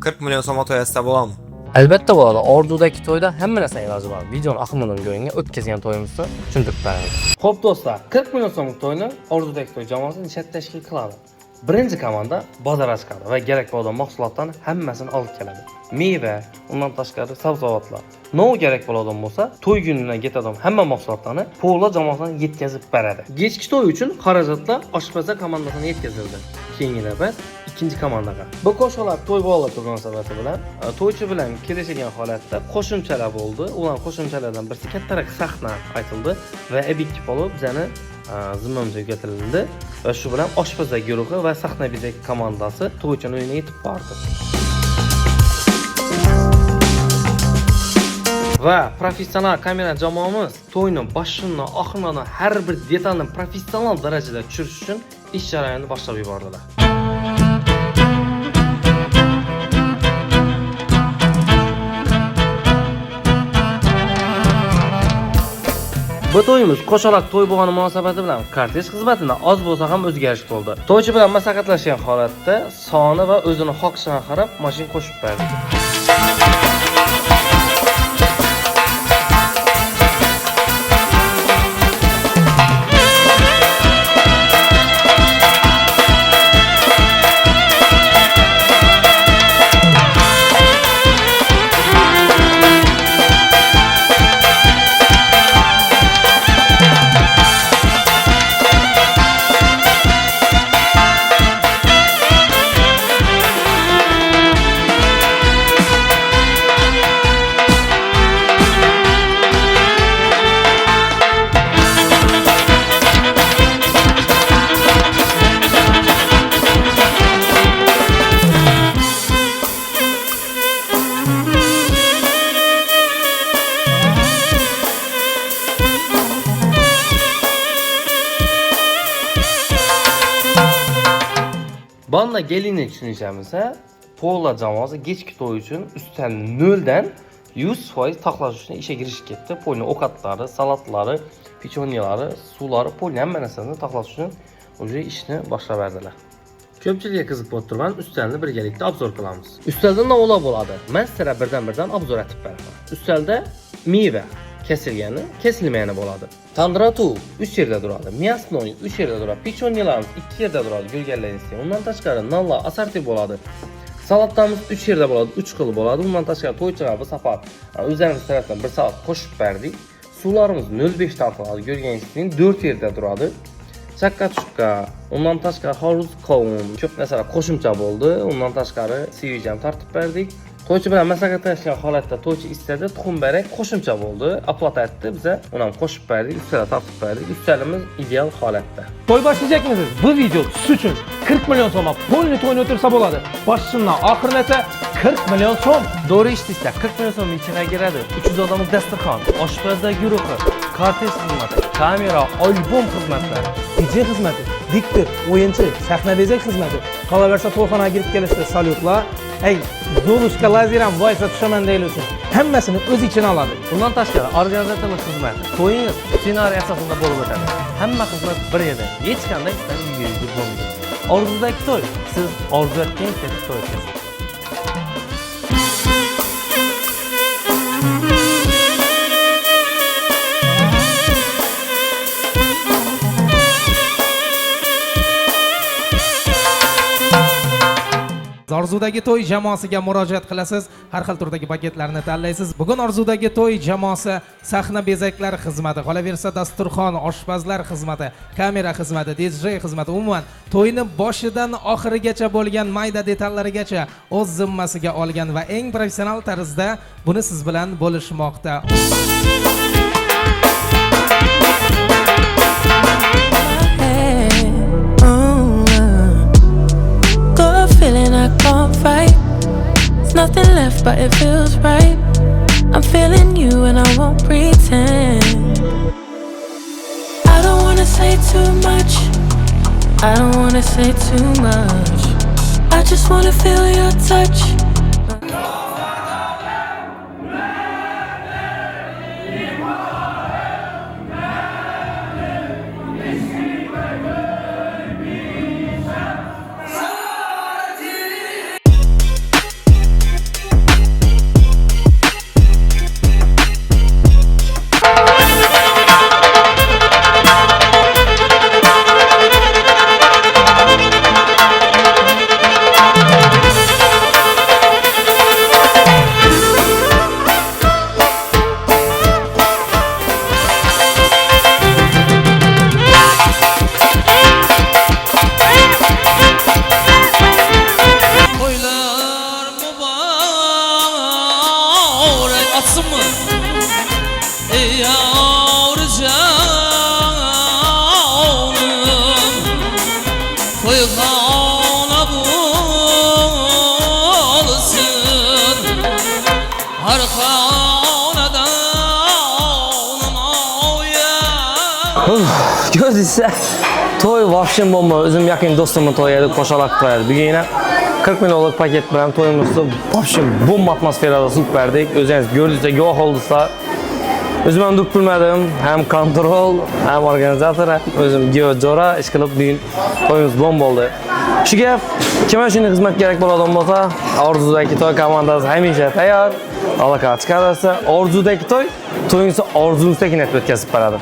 40 milyon so'm to'y etsa bo'ladimi? Albatta bo'ladi. Ordudagi to'yda hamma narsa iloji bor. Videoni oqimdan go'yinga o'tkazgan to'yimizni tushuntirib beramiz. Xo'p do'stlar, 40 million so'mlik to'yni Ordudagi to'y jamoasi nechta tashkil qiladi? Birinchi komanda bozorga chiqadi va kerak bo'lgan mahsulotlarni hammasini olib keladi. Meva, undan tashqari sabzavotlar. Nima kerak bo'ladigan bo'lsa, to'y kunidan ketadigan hamma mahsulotlarni Pola jamoasiga yetkazib beradi. Kechki to'y uchun xarajatlar oshpazlar komandasiga yetkazildi. Keyingi navbat ikkinchi komandaga. Bu qo'shiqlar to'y bo'ldi munosabati bilan to'ychi bilan kelishgan holatda qo'shimchalar bo'ldi. Ular qo'shimchalardan birisi kattaroq sahna aytildi va obyektiv olib bizani zimmamizga yuklatildi va shu bilan oshpazlar guruhi va sahna bezak komandasi to'ychini uyine yetib bordi. Va professional kamera jamoamiz to'yni boshidan oxiridan har bir detalni professional darajada tushirish uchun ish jarayonini boshlab yubordilar. Bu to'yimiz qo'shaloq to'y bo'lgani munosabati bilan kortej xizmatida oz bo'lsa ham o'zgarish bo'ldi. To'ychi bilan maslahatlashgan holatda soni va o'zini xohishiga qarab mashina qo'shib berdi. Banda gelini tushunishimizda Pola jamoasi kechki to'y uchun ustal 0 dan 100% taxlash uchun ishga kirishib ketdi. Polni ovqatlari, salatlari, pechonyalari, suvlari, polni hamma narsani taxlash uchun o'sha ishni boshlab berdilar. Ko'pchilikga qiziq bo'lib turgan ustalni birgalikda obzor qilamiz. Ustalda nima bo'ladi? Men sizlarga birdan obzor etib beraman. Ustalda meva kesilgani, kesilmayani bo'ladi. Tandratu 3 yerda turadi. Мясной 3 yerda turadi. Pechonyalarimiz 2 yerda turadi. Ko'rganlaringizga. Undan tashqari nonlar assorti bo'ladi. Salatlarimiz 3 yerda bo'ladi, 3 xil bo'ladi. Undan tashqari to'ychiga bu safar o'zlarimiz tarafdan 1 soat qo'shib berdik. Suvlarimiz 0.5 tarqaladi. Ko'rganingizdek 4 yerda turadi. Chakka-chukka, undan tashqari horuz qovun, ko'p narsalar qo'shimcha bo'ldi. Undan tashqari sivijam tartib berdik. To'ychi bilan maslahatlashgan holatda to'ychi istadi, tuxum barak qo'shimcha bo'ldi. Aplata etdi, biza uni ham qo'shib berdik, ustalar tartib berdik. Ustalimiz ideal holatda. To'y boshlayapmisiz? Bu video siz uchun 40 million so'm polni to'yni o'tirsa bo'ladi. Boshidan oxirigacha 40 million so'm. Doğru iştiyse 40 milyon so'm içine giradi. 300 adamlık dasturxon, oshpazlar guruhi, kortej xizmati, kamera, albom xizmatlari, DJ xizmati, diktor, o'yinchi, sahna bezak xizmati. Qolaversa to'yxonaga kirib kelishda salyutlar, Zolushka lazeram voysa tushaman deyilsin. Hammasini o'z ichiga oladi. Bundan tashqari organizatorlik xizmati, to'yingiz ssenariy asosida bo'lib o'tadi. Hamma xizmat bir yerda. Hech qanday uyga bo'lmaydi. Orzudagi to'y, siz orzu etgan to'y o'tkazing. Orzudagi to'y jamoasiga murojaat qilasiz, har xil turdagi paketlarni tanlaysiz. Bugun Orzudagi to'y jamoasi sahna bezaklari xizmati, qolaversa dasturxon, oshpazlar xizmati, kamera xizmati, DJ xizmati, umuman to'yni boshidan oxirigacha bo'lgan mayda detallarigacha o'z zimmasiga olgan va eng professional tarzda buni siz bilan bo'lishmoqda. Feeling I can't fight. There's nothing left but it feels right. I'm feeling you and I won't pretend. I don't wanna say too much. I don't wanna say too much. I just wanna feel your touch. olsunmu? Ey yavrucanım, toyxona bulsun, har xonadan Gözlüyse toy vahşim bomba. Özüm yakın dostumun toyu koşalak toyladı. Bir yine 40 milyonluk paket bilen toyumuzda vahşim bomba atmosferada süperdik. Özünüz gördüyse, yoğ olduysa özüm durup bilmedim. Hem kontrol, hem organizator, özüm geojora iş kılıp bugün toyumuz bomba oldu. Şu gap, kime şimdi hizmet gerek bo'ladigan bo'lsa, Orzudagi toy komandasi hamisha tayyor. Alloh chiqarsa, Orzudagi toy, to'yingizni orzungizdek netib o'tkazib beradi.